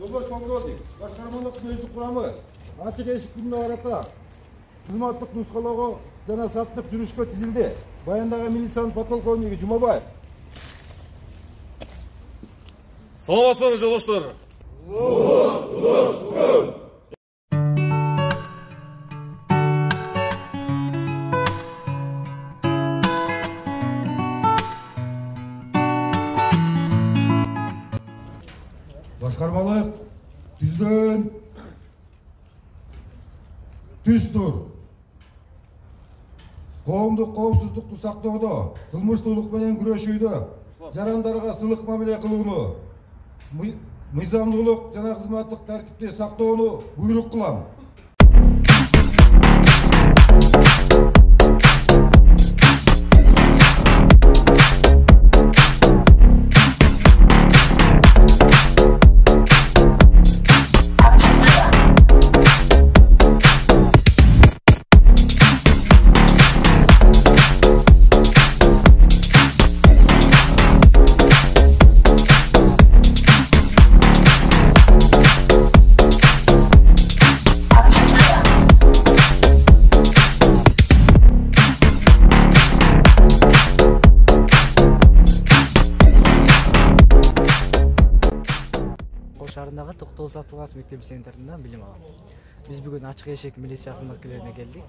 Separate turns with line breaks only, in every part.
Жолдош полковник, башкармалык мүнөздүк курамы ачык эшик күнүнө карата кызматтык нускалоого жана саптык жүрүшкө тизилди. Баяндаган милициянын подполковниги Жумабаев.
Саламатсыздар жолдоштор.
Башкармалык түздөн түз тур. Коомдук коопсуздукту сактоодо, кылмыштуулук менен күрөшүүдө жарандарга сылык мамиле кылууну, мыйзамдуулук жана кызматтык тартипти сактоону буйрук кылам.
Шаарындагы Токтогуз автокласс мектеп-интернатында билим алам. Биз бүгүн ачык эшик милиция кызматкерлерине келдик.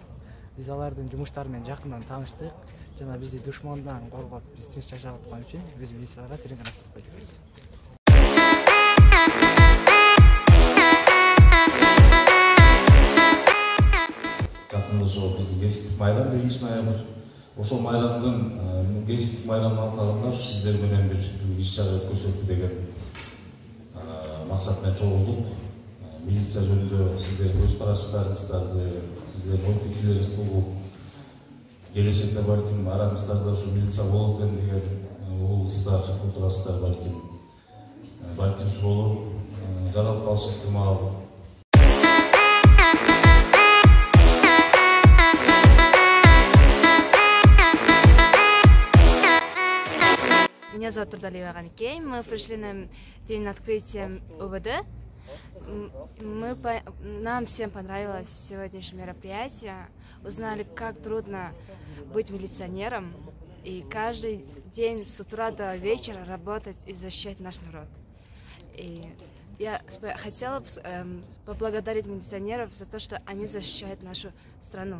Биз алардын жумуштары менен жакындан тааныштык жана бизди душмандан коргоп, биз тынч жашап аткан үчүн биз милицияга терең ырахмат айтабыз.
Жакында ошо биздин кесиптик майдан биринчи ноябрь. Ошол майрандын кесиптик майрандын алкагында сиздер менен бир иш-чара өткөзөлү деген максат менен чогулдук. Милиция жөнүндө сиздердин көз караштарыңыздарды, сиздердин ой пикирлериңизди угуп, келечекте балким араңыздарда ушу милиция болот экен деген улугуздар отурасыздар балким. Балким суроолор жаралып калышы ыктымал.
Меня зовут Трудалиева Ганкей. Мы пришли на день открытия УВД. Нам всем понравилось сегодняшнее мероприятие. Узнали, как трудно быть милиционером. И каждый день с утра до вечера работать и защищать наш народ. И я хотела бы поблагодарить милиционеров за то, что они защищают нашу страну.